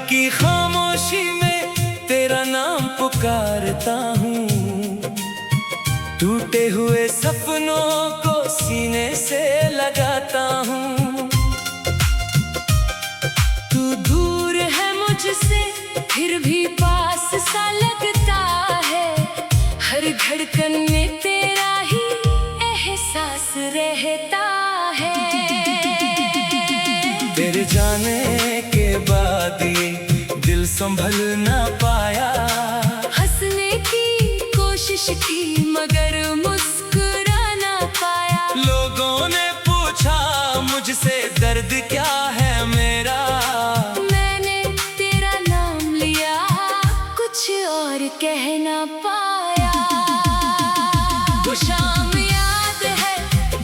की खामोशी में तेरा नाम पुकारता हूँ। टूटे हुए सपनों को सीने से लगाता हूँ। तू दूर है मुझसे फिर भी पास सा लगता है। हर धड़कन में तेरा ही एहसास रहता है। तेरे जाने के बाद ये दिल संभल ना पाया। हंसने की कोशिश की मगर मुस्कुरा ना पाया। लोगों ने पूछा मुझसे दर्द क्या है मेरा। मैंने तेरा नाम लिया कुछ और कह ना पाया। वो शाम याद है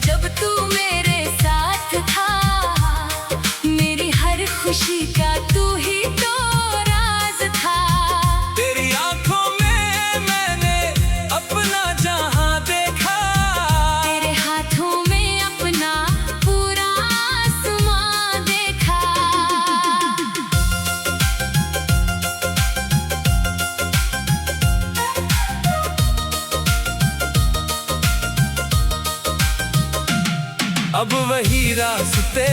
जब तू मेरे साथ था। मेरी हर खुशी का तू ही तो राज था। तेरी आंखों में मैंने अपना जहां देखा। तेरे हाथों में अपना पूरा आसमां देखा। अब वही रास्ते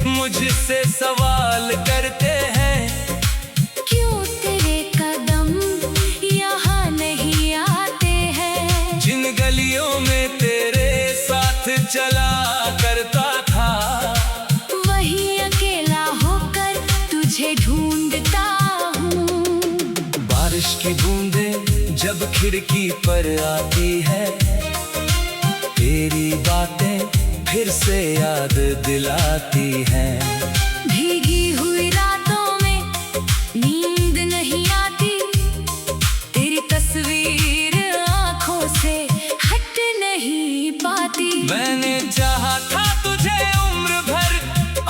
मुझसे सवाल करते हैं। क्यों तेरे कदम यहाँ नहीं आते हैं। जिन गलियों में तेरे साथ चला करता था। वही अकेला होकर तुझे ढूंढता हूँ। बारिश की बूंदें जब खिड़की पर आती है। तेरी बातें फिर से याद दिलाती हैं। भीगी हुई रातों में नींद नहीं आती। तेरी तस्वीर आँखों से हट नहीं पाती। मैंने चाहा था तुझे उम्र भर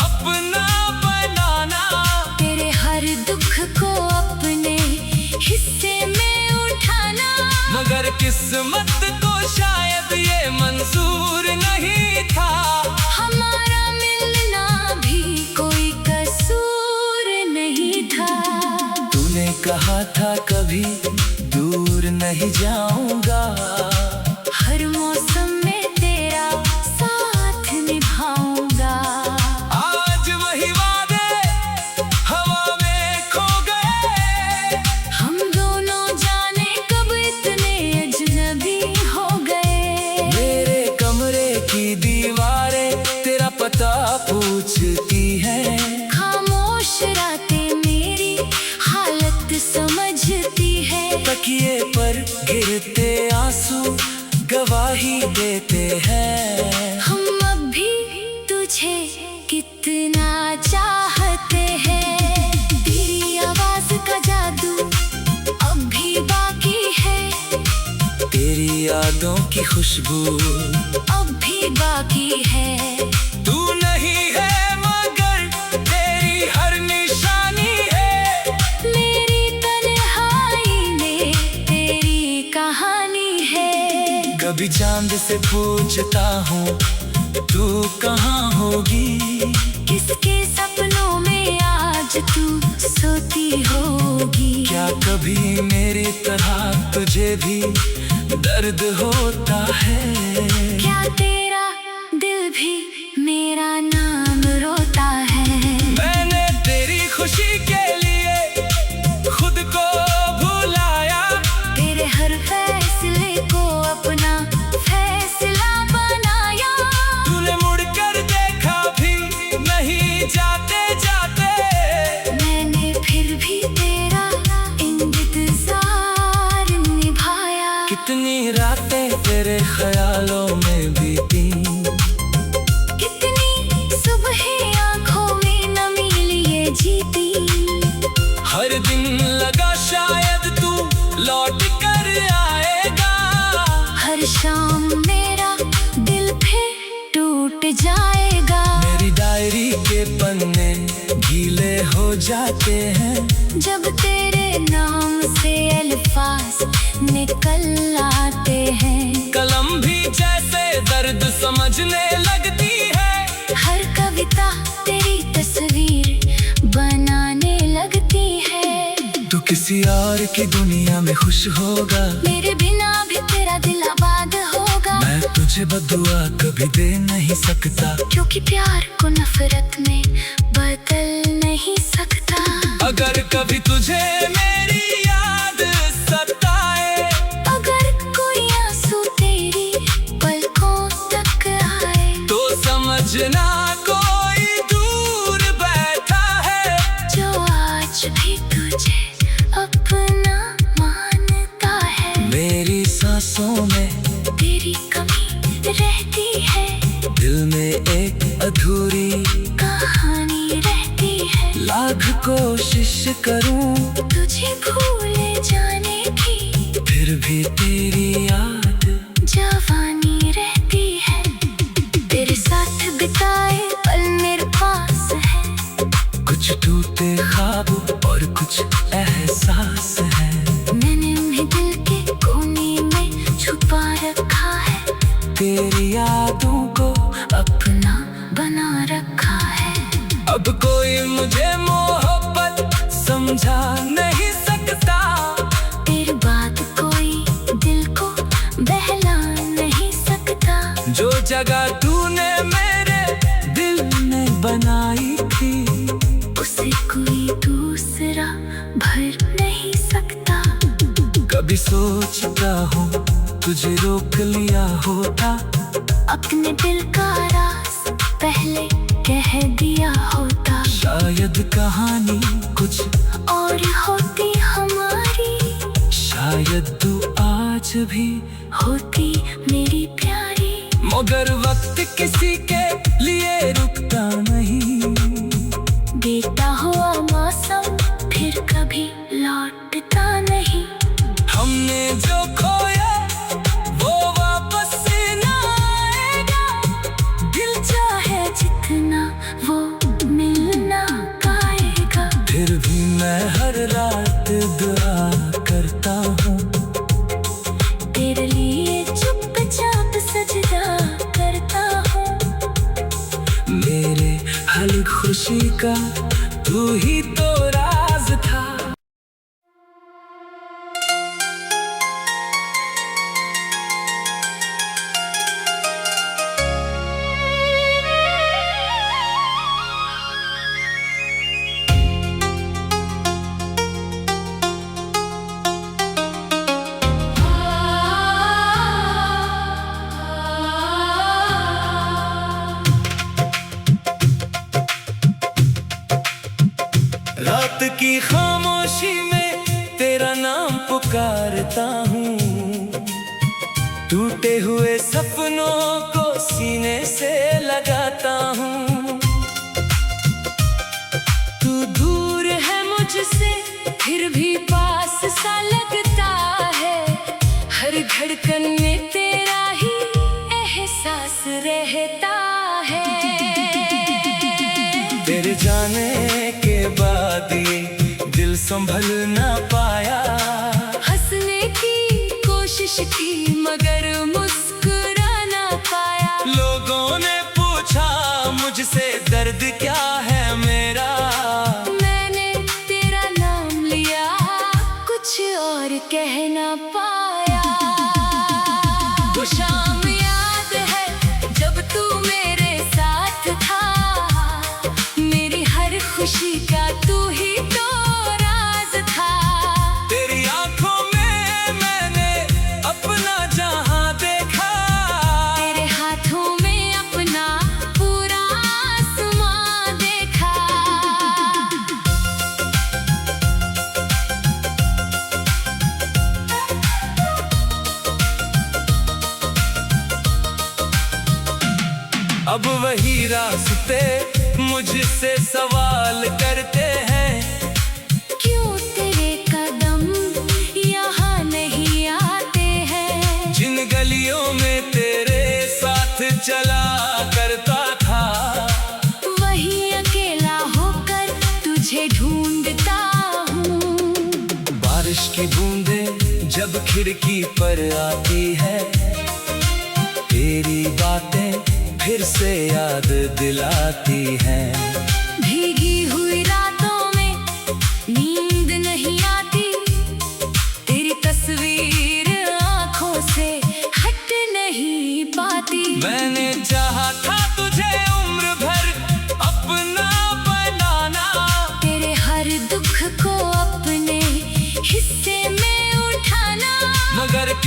अपना बनाना। तेरे हर दुख को अपने हिस्से में उठाना। मगर किस्मत को शायद ये मंजूर नहीं था। हमारा मिलना भी कोई कसूर नहीं था। तूने कहा था कभी दूर नहीं जाऊंगा। हर मौसम में तेरा साथ निभाऊंगा। आज वही वादे हवा में खो गए। हम दोनों जाने कब इतने अजनबी हो गए। मेरे कमरे की दीवारें तेरा पता पूछती हैं। खामोश रातें मेरी हालत समझती है। तकिए पर गिरते आंसू गवाही देते हैं। हम अब भी तुझे कितना चाहते हैं। तेरी आवाज का जादू अब भी बाकी है। तेरी यादों की खुशबू अब भी बाकी है। तू नहीं है मगर तेरी हर निशानी है। मेरी तन्हाई में तेरी कहानी है। कभी चांद से पूछता हूँ तू कहाँ होगी। किसके सपनों में आज तू सोती होगी। क्या कभी मेरी तरह तुझे भी दर्द होता है। क्या तेरा दिल भी मेरा नाम रोता है। मैंने तेरी खुशी के लिए खुद को भुलाया। तेरे हर फैसले को अपना फैसला बनाया। तूने मुड़कर देखा भी नहीं जाते जाते। मैंने फिर भी तेरा इंतजार निभाया। कितनी रातें तेरे ख्यालों में बीती। कितनी सुबह आंखों में नमी लिए जीती। हर दिन लगा शायद तू लौट कर आएगा। हर शाम मेरा दिल फिर टूट जाएगा। मेरी डायरी के पन्ने गीले हो जाते हैं। जब तेरे नाम से अल्फाज निकल आते हैं। कलम भी जैसे दर्द समझने लगती है। हर कविता तेरी तस्वीर बनाने लगती है। तू किसी और की दुनिया में खुश होगा, मेरे बिना भी तेरा दिल आबाद होगा। मैं तुझे बदुआ कभी दे नहीं सकता, क्योंकि प्यार को नफरत में बदल नहीं सकता। अगर कभी तुझे मेरी याद सताए, अगर कोई आंसू तेरी पलकों तक आए, तो समझना कोई दूर बैठा है, जो आज भी तुझे अपना मानता है। मेरी सांसों में तेरी कमी रहती है, दिल में एक अधूरी कहानी रहती है। लाख कोशिश करूं तुझे भूले जाने की, फिर भी तेरी याद जवानी रहती है। तेरे साथ बिताए पल मेरे पास है, कुछ टूटे ख्वाब और कुछ एहसास है। मैंने उन्हें दिल के कोने में छुपा रखा है, तेरी यादों को अपना बना रखा है। अब कोई मुझे मोहब्बत समझा नहीं सकता, तेरी बात कोई दिल को बहला नहीं सकता। जो जगह तूने मेरे दिल में बनाई थी, उसे कोई दूसरा भर नहीं सकता। कभी सोचता हूँ तुझे रोक लिया होता, अपने दिल का राज पहले कह दिया होता। शायद कहानी कुछ और होती हमारी, शायद तू आज भी होती मेरी प्यारी। मगर वक्त किसी के लिए रुकता नहीं, बीता हुआ मौसम फिर कभी लौटता नहीं। हमने जो खोया वो वापस ना आएगा, दिल चाहे जितना वो मिलना पाएगा। फिर भी मैं हर रात दुआ करता हूँ, तेरे लिए चुपचाप सजदा करता हूँ। मेरे हर खुशी का तू ही तो राज था। रात की खामोशी में तेरा नाम पुकारता हूँ, टूटे हुए सपनों को सीने से लगाता हूँ। तू दूर है मुझसे फिर भी पास सा लगता है, हर धड़कन में तेरा ही एहसास रहता है। तेरे जाने के बाद ये दिल संभल ना पाया, हंसने की कोशिश की मगर मुस्कुरा ना पाया। लोगों ने पूछा मुझसे दर्द क्या है मेरा, मैंने तेरा नाम लिया कुछ और कह ना पाया। वो शाम याद है जब तू मेरे साथ था, मेरी हर खुशी का तू ही तो राज था। तेरी आंखों में मैंने अपना जहां देखा, तेरे हाथों में अपना पूरा आसमां देखा। अब वही रास्ते मुझसे सवाल करते हैं, क्यों तेरे कदम यहाँ नहीं आते हैं। जिन गलियों में तेरे साथ चला करता था, वही अकेला होकर तुझे ढूंढता हूँ। बारिश की बूंदें जब खिड़की पर आती है, तेरी बातें फिर से याद दिलाती हैं। भीगी हुई रातों में नींद नहीं आती,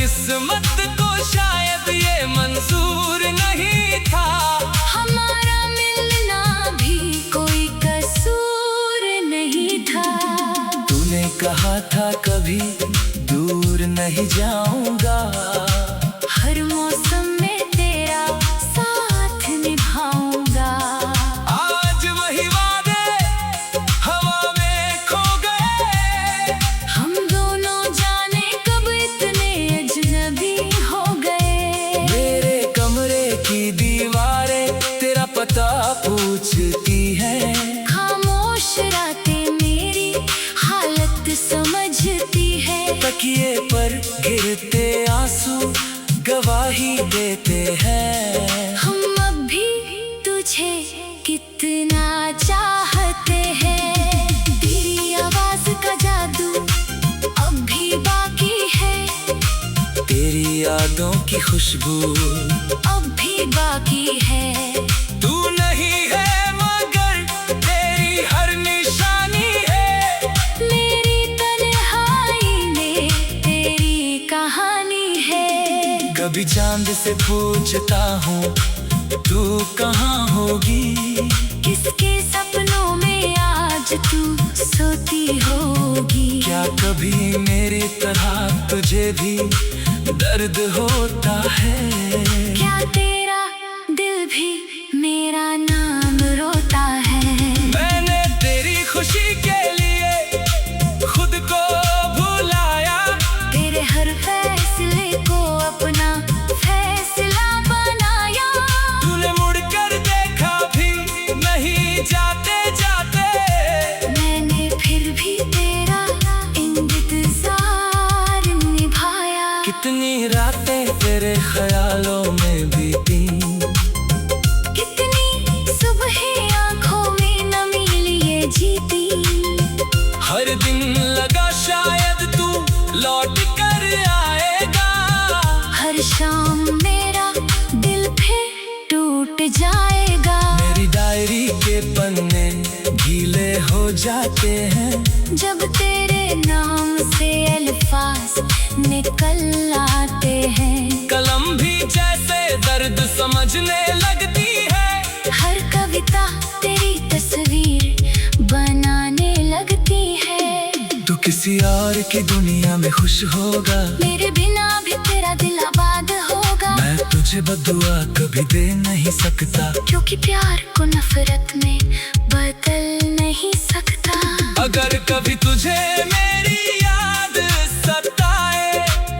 किस्मत को शायद ये मंजूर नहीं था। हमारा मिलना भी कोई कसूर नहीं था। तूने कहा था कभी दूर नहीं जाऊंगा, हर मौसम में तेरा साथ निभाऊंगा। आज वही वादे हवा में खो गए, हम दोनों जाने कब इतने अजनबी हो गए। मेरे कमरे की दीवारें तेरा पता पूछती हैं, खामोश रातें मेरी हालत समझती है। तकिए पर गिरते आंसू गवाही देते हैं। हम अब भी तुझे कितना चाहते हैं। तेरी आवाज का जादू अब भी बाकी है, तेरी यादों की खुशबू अब भी बाकी है। तू नहीं है मगर तेरी हर निशानी है, मेरी तन्हाई में तेरी कहानी है। कभी चांद से पूछता हूँ तू कहाँ होगी, किसके सपनों में आज तू सोती होगी। क्या कभी मेरी तरह तुझे भी दर्द होता है, क्या तेरा दिल भी मेरा नाम रोता है। मैंने तेरी खुशी के लिए खुद को भुलाया, तेरे हर फैसले को अपना फैसला बनाया। तूने मुड़कर देखा भी नहीं जाते जाते, मैंने फिर भी तेरा इंतजार निभाया। कितनी रातें तेरे ख्यालों में बीती, कितनी सुबह आंखों में नमी लिए जीती। हर दिन लगा शायद तू लौट कर आएगा, हर शाम मेरा दिल फिर टूट जाएगा। मेरी डायरी के पन्ने गीले हो जाते हैं, जब तेरे नाम से अल्फाज निकल आते हैं। कलम भी जैसे दर्द समझने लगती है, हर कविता तेरी तस्वीर बनाने लगती है। तू किसी और की दुनिया में खुश होगा, मेरे बिना भी तेरा दिल आबाद होगा। मैं तुझे बदुआ कभी दे नहीं सकता, क्योंकि प्यार को नफरत में बदल नहीं सकता। अगर कभी तुझे मेरी याद सताए,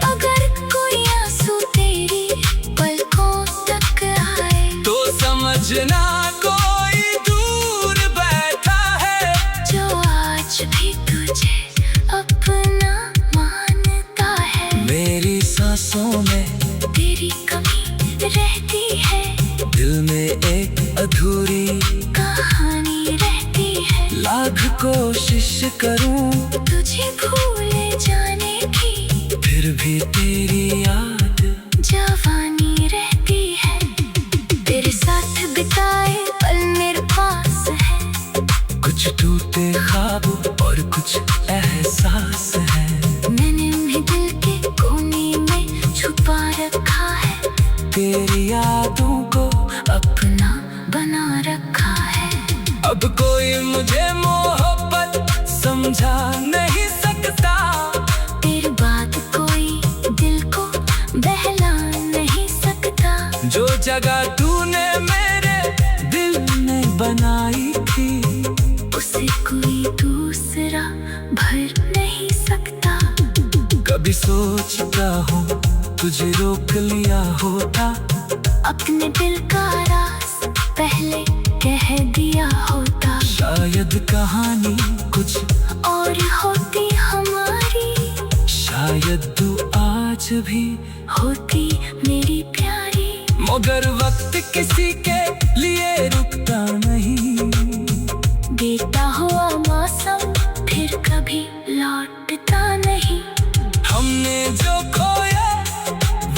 अगर कोई आंसू तेरी पलकों तक आए, तो समझना कोई दूर बैठा है, जो आज भी तुझे अपना मानता है। मेरी सांसों में तेरी कमी रहती है, दिल में एक अधूरी कहानी रहती है। लाख कोशिश करूं तुझे भूल जाने की, फिर भी तेरी याद जवानी रहती है। तेरे साथ बिताए पल मेरे पास है, कुछ टूटे ख्वाब और कुछ एहसास है। मैंने उन्हें दिल के कोने में छुपा रखा है, तेरी यादों को अपना बना रखा है। अब कोई मुझे मोहब्बत समझा नहीं सकता, तेरी बात कोई दिल को बहला नहीं सकता। जो जगह तूने मेरे दिल में बनाई थी, उसे कोई दूसरा भर नहीं सकता। कभी सोचता हूँ तुझे रोक लिया होता, अपने दिल का राज पहले कह दिया होता। शायद कहानी कुछ और होती हमारी, शायद तू आज भी होती मेरी प्यारी। मगर वक्त किसी के लिए रुकता नहीं, बीता हुआ मौसम फिर कभी लौटता नहीं। हमने जो खोया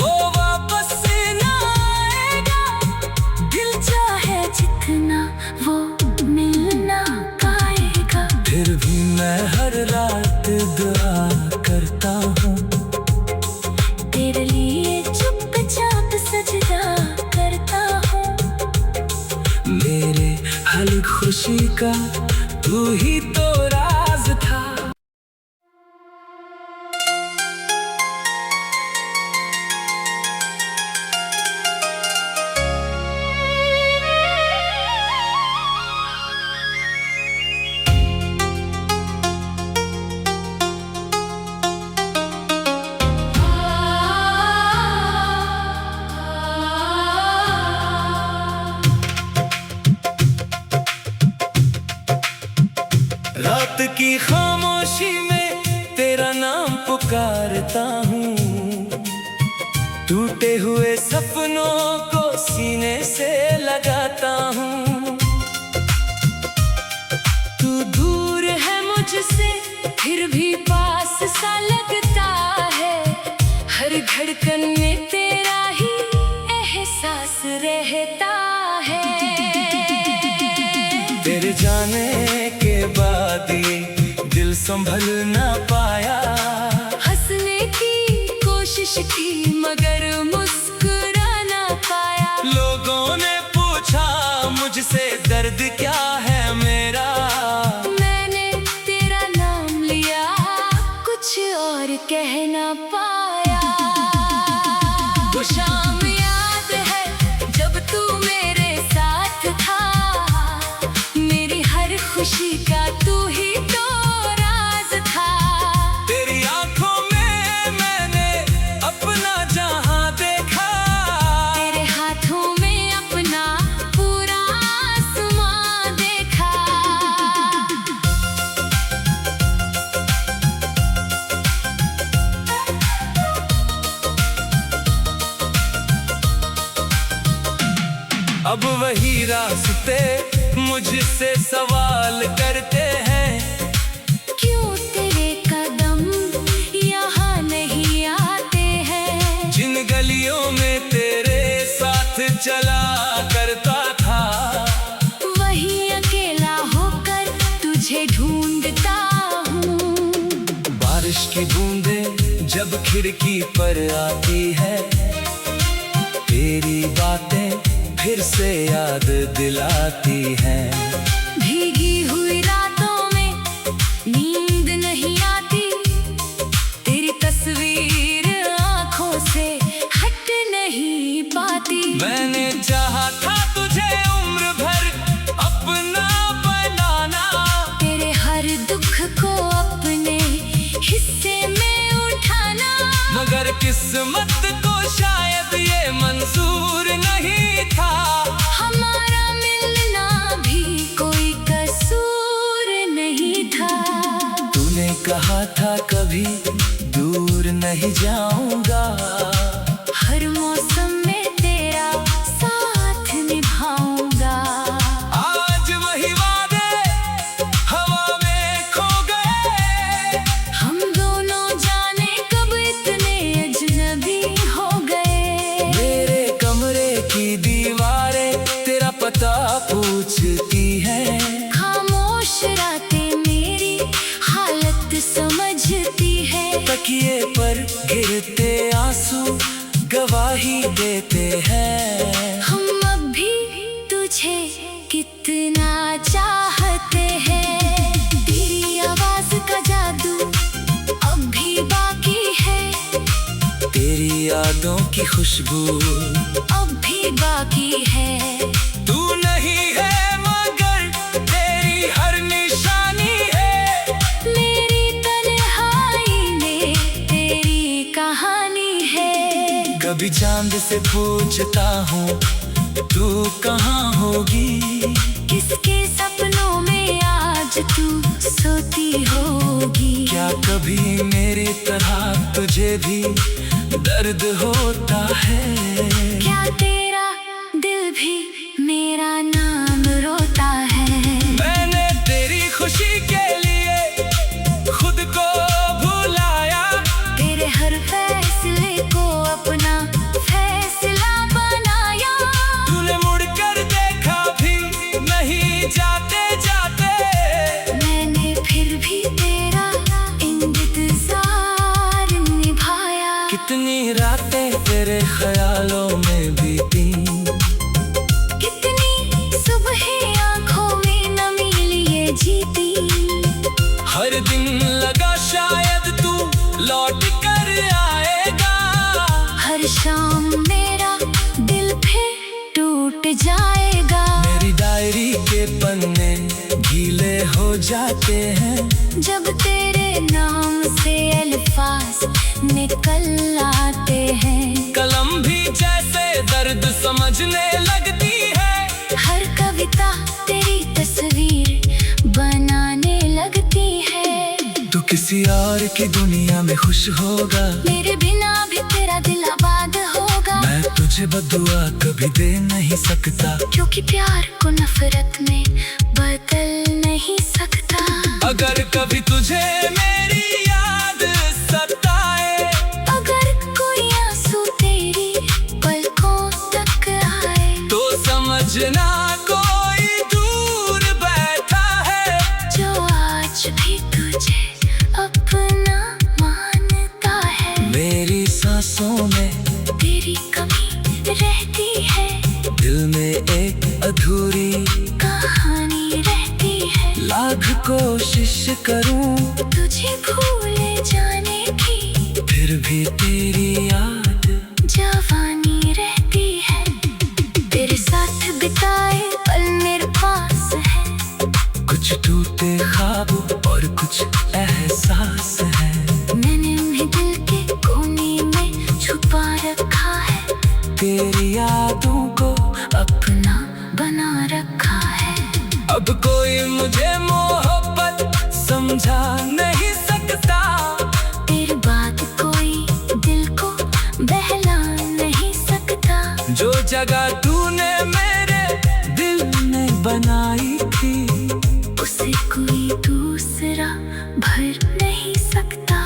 वो वापस ना आएगा, दिल चाहे जितना वो मिलना पाएगा। फिर भी मैं हर रात दुआ करता हूँ, तेरे लिए चुपचाप सजदा करता हूँ। मेरे हर खुशी का तू ही तो राज था। रात की खामोशी में तेरा नाम पुकारता हूँ, टूटे हुए सपनों को सीने से लगाता हूँ। तू दूर है मुझसे फिर भी पास सा लगता है, हर धड़कन में तेरा ही एहसास रहता है। तेरे जाने के बाद ये दिल संभल ना पाया, हंसने की कोशिश की मगर मुस्कुरा ना पाया। लोगों ने पूछा मुझसे दर्द क्या है मेरा, मैंने तेरा नाम लिया कुछ और कह ना पाया। वो शाम याद है जब तू मेरे साथ था, मेरी हर खुशी का तू ही तो राज था। तेरी आंखों में मैंने अपना जहां देखा, तेरे हाथों में अपना पूरा आसमां देखा। अब वही रास्ते मुझसे सवाल करते हैं, क्यों तेरे कदम यहाँ नहीं आते हैं। जिन गलियों में तेरे साथ चला करता था, वही अकेला होकर तुझे ढूंढता हूँ। बारिश की बूंदें जब खिड़की पर आती है, तेरी बातें फिर से याद दिलाती हैं। भीगी हुई रातों में नींद नहीं आती, तेरी तस्वीर आंखों से हट नहीं पाती। मैंने चाहा था तुझे उम्र भर अपना बनाना, तेरे हर दुख को अपने हिस्से में उठाना, मगर किस्मत को शायद ये मंजूर नहीं था। हमारा मिलना भी कोई कसूर नहीं था। तूने कहा था कभी दूर नहीं जाऊंगा, हर मौसम में तेरा साथ निभाऊंगा। आज वही वादे हवा में खो गए, हम दोनों जाने कब इतने अजनबी हो गए। मेरे कमरे की दीवारें तेरा पता पूछती हैं, खामोश रातें मेरी हालत समझती है। तकिए पर गिरते आंसू गवाही देते हैं। हम अब भी तुझे कितना चाहते हैं, तेरी आवाज का जादू अब भी बाकी है, तेरी यादों की खुशबू अब भी बाकी है। तू नहीं है मगर तेरी हर निशानी है, मेरी तन्हाई में तेरी कहानी है। कभी चांद से पूछता हूँ तू कहाँ होगी, किसके सपनों में आज तू सोती होगी। क्या कभी मेरी तरह तुझे भी दर्द होता है, क्या तेरा दिल भी मेरा नाम रोता है। मैंने तेरी खुशी के लिए खुद को भुलाया, तेरे हर फैसले को अपना फैसला बनाया। तूने मुड़कर देखा भी नहीं जाते जाते, मैंने फिर भी तेरा इंतजार निभाया। कितनी रातें तेरे ख्यालों में बीती, कितनी सुबह आंखों में नमी लिए जीती। हर दिन लगा शायद तू लौट कर आएगा, हर शाम मेरा दिल फिर टूट जाएगा। मेरी डायरी के पन्ने गीले हो जाते हैं जब तेरे नाम से अल्फाज निकल आते हैं। कलम भी जैसे दर्द समझने लगती है, हर कविता तेरी तस्वीर बनाने लगती है। तू किसी और की दुनिया में खुश होगा, मेरे बिना भी तेरा दिल आबाद होगा। मैं तुझे बदुआ कभी दे नहीं सकता, क्योंकि प्यार को नफरत में बदल नहीं सकता। अगर कभी तुझे मेरी याद सताए, अगर कोई आंसू तेरी पलकों तक आए, तो समझना कोई दूर बैठा है, जो आज भी तुझे अपना मानता है। मेरी सांसों में तेरी कमी रहती है, दिल में एक अधूरी कहानी रहती है। लाख कोशिश करूं तुझे भूल जाने की, फिर भी तेरी याद जवानी रहती है। तेरे साथ बिताए पल मेरे पास है, कुछ टूटे ख्वाब और कुछ एहसास है। मैंने उन्हें दिल के कोने में छुपा रखा है, तेरी यादों को अपना बना रखा है। अब कोई मुझे मोहब्बत समझा नहीं सकता, तेरी बात कोई दिल को बहला नहीं सकता। जो जगह तूने मेरे दिल में बनाई थी, उसे कोई दूसरा भर नहीं सकता।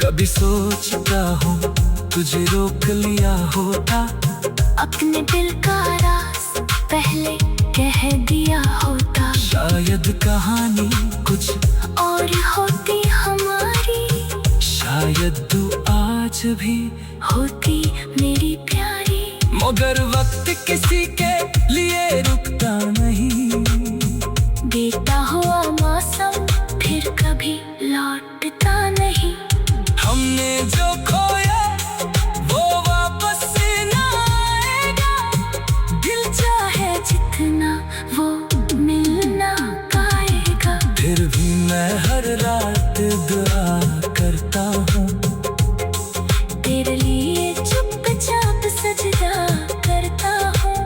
कभी सोचता हूँ तुझे रोक लिया होता, अपने दिल का राज पहले कह दिया होता। शायद कहानी कुछ और होती हमारी, शायद तू आज भी होती मेरी प्यारी। मगर वक्त किसी के लिए रुकता नहीं, बीता हुआ मौसम फिर कभी लौटता नहीं। हमने जो खोया वो वापस ना आएगा, दिल चाहे जितना वो मिल ना पाएगा। फिर भी मैं हर रात दुआ करता हूँ, तेरे लिए चुपचाप सजदा करता हूँ।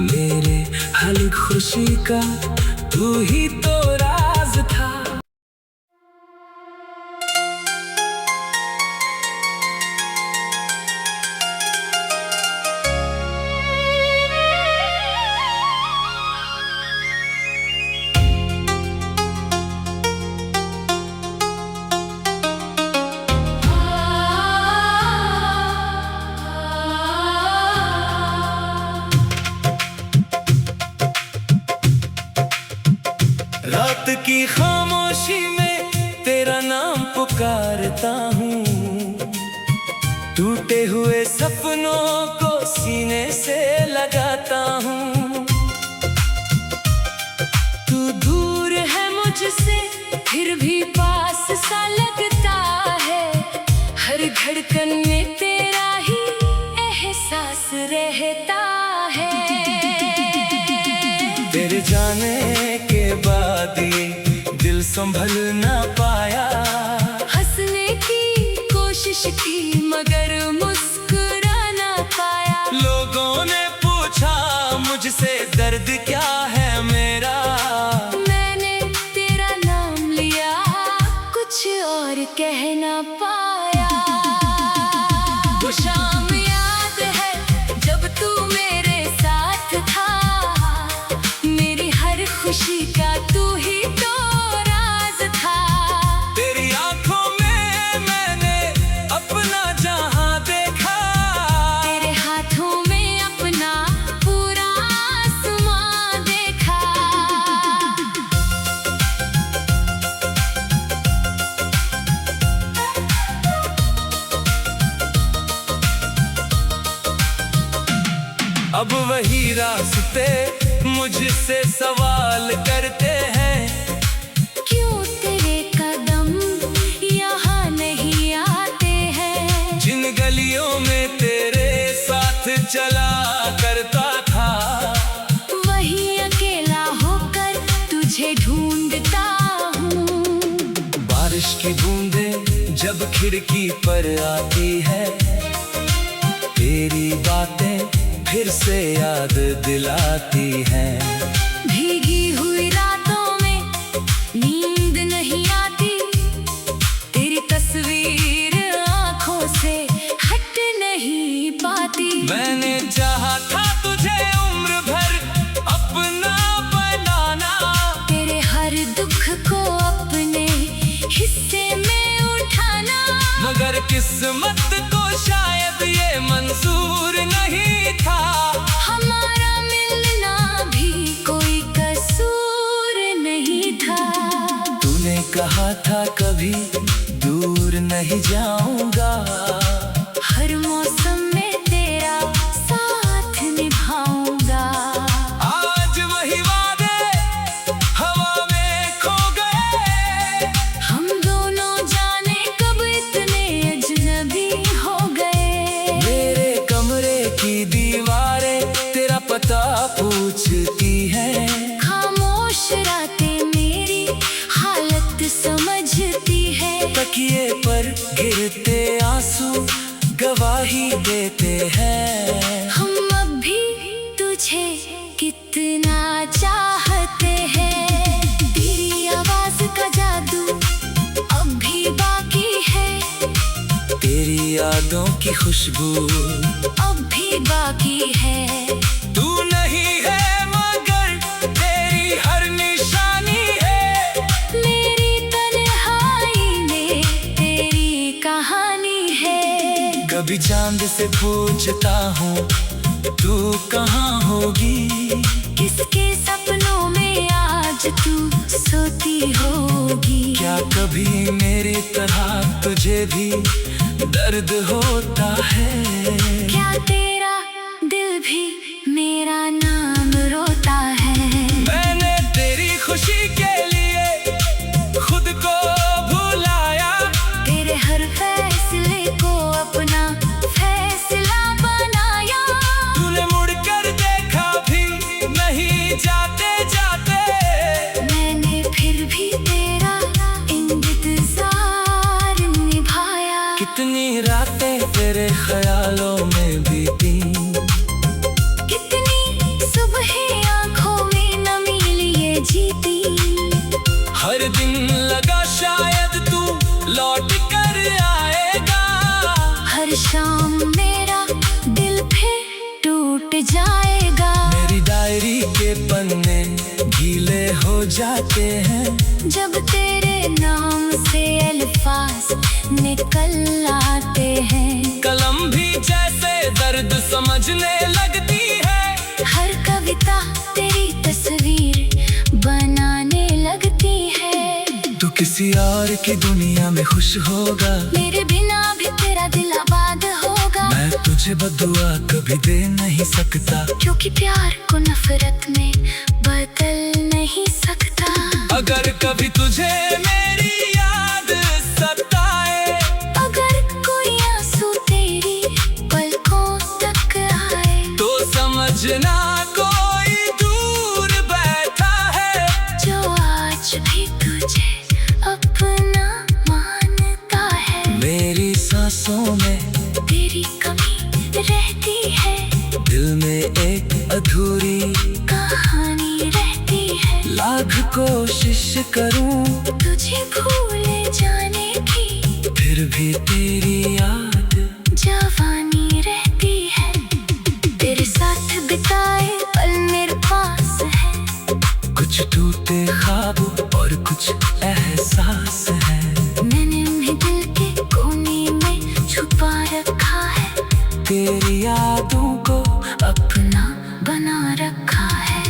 मेरे हर खुशी का तू ही तो राज था। रात की खामोशी में तेरा नाम पुकारता हूँ, टूटे हुए सपनों को सीने से लगाता हूँ। तू दूर है मुझसे फिर भी पास सा लगता है, हर धड़कन में तेरा ही एहसास रहता है। तेरे जाने के बाद ये दिल संभल ना पाया, हंसने की कोशिश की मगर मुस्कुरा ना पाया। लोगों ने पूछा मुझसे दर्द क्या है मेरा, मैंने तेरा नाम लिया कुछ और कह ना पाया। वो शाम याद है जब तू मेरे साथ था, मेरी हर खुशी का तू ही तो राज था। तेरी आंखों में मैंने अपना जहां देखा, तेरे हाथों में अपना पूरा आसमां देखा। मुझसे सवाल करते हैं, क्यों तेरे कदम यहाँ नहीं आते हैं। जिन गलियों में तेरे साथ चला करता था, वही अकेला होकर तुझे ढूंढता हूँ। बारिश की बूंदें जब खिड़की पर आती है, तेरी बातें फिर से याद दिलाती हैं। भीगी हुई रातों में नींद नहीं आती, तेरी तस्वीर आँखों से हट नहीं पाती। मैंने चाहा था तुझे उम्र भर अपना बनाना, तेरे हर दुख को अपने हिस्से में उठाना, मगर किस्मत को शायद ये मंजूर नहीं था। हमारा मिलना भी कोई कसूर नहीं था। तूने कहा था कभी दूर नहीं जाऊंगा, हर मौसम में तेरा साथ निभाऊंगा। आज वही वादे हवा में खो गए, हम दोनों जाने कब इतने अजनबी हो गए। मेरे कमरे की दीवारें तेरा पता पूछती हैं, खामोश रातें मेरी हालत समझती है। तकिए पर गिरते आंसू गवाही देते हैं। हम अब भी तुझे कितना चाहते हैं। तेरी आवाज का जादू अब भी बाकी है, तेरी यादों की खुशबू अब भी बाकी है। तू नहीं है मगर तेरी हर निशानी है, मेरी तन्हाई में तेरी कहानी है। कभी चांद से पूछता हूँ तू कहाँ होगी, किसके सपनों में आज तू सोती होगी। क्या कभी मेरी तरह तुझे भी दर्द होता है, क्या तेरा दिल भी मेरा नाम रोता है। मैंने तेरी खुशी के लिए खुद को भुलाया, तेरे हर फैसले को अपना फैसला बनाया। तूने मुड़कर देखा भी नहीं जाते जाते, मैंने फिर भी तेरा इंतजार निभाया। कितनी रातें तेरे ख्यालों में बीती, कितनी सुबह आंखों में नमी लिए जीती। हर दिन लगा शायद तू लौट कर आएगा, हर शाम मेरा दिल फिर टूट जाएगा। मेरी डायरी के पन्ने गीले हो जाते हैं, जब तेरे नाम से अल्फाज निकल आते हैं। कलम भी जैसे दर्द समझने लगती है, हर कविता तेरी तस्वीर बनाने लगती है। तू किसी और की दुनिया में खुश होगा, मेरे बिना भी तेरा दिल आबाद होगा। मैं तुझे बदुआ कभी दे नहीं सकता, क्योंकि प्यार को नफरत में बदल नहीं सकता। अगर कभी तुझे मेरी याद सताए, अगर कोई आंसू तेरी पलकों तक आए, तो समझना कोई दूर बैठा है, जो आज भी तुझे अपना मानता है। मेरी सांसों में तेरी कमी रहती है, दिल में एक अधूरी कहानी रहती है। लाख कोशिश करूं तुझे भूल जाने की, फिर भी तेरी याद जवानी रहती है। तेरे साथ बिताए पल मेरे पास है, कुछ टूटे ख्वाब और कुछ एहसास है। मैंने उन्हें दिल के कोने में छुपा रखा है, तेरी यादों को अपना बना रखा है।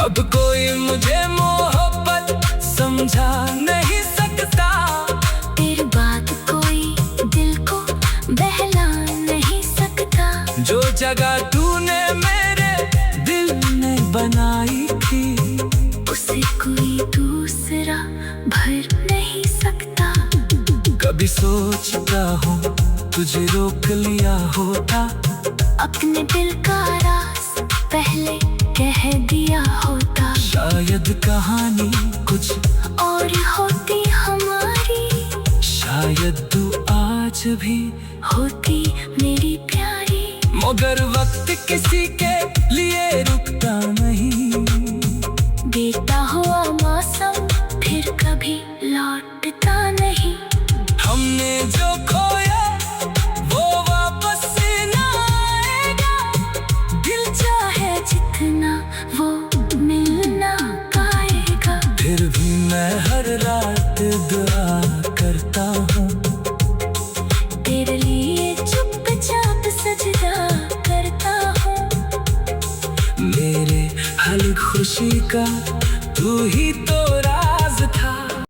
अब कोई मुझे मोहब्बत समझा नहीं सकता, तेरी बात कोई दिल को बहला नहीं सकता। जो जगह तूने मेरे दिल में बनाई सोचता हूँ तुझे रोक लिया होता, अपने दिल का राज पहले कह दिया होता, शायद कहानी कुछ और होती हमारी, शायद तू आज भी होती मेरी प्यारी। मगर वक्त किसी के लिए रुकता नहीं, बीता हुआ मौसम फिर कभी लौटता नहीं। हमने जो खोया वो वापस ना आएगा, दिल चाहे जितना वो मिल ना पाएगा। फिर भी मैं हर रात दुआ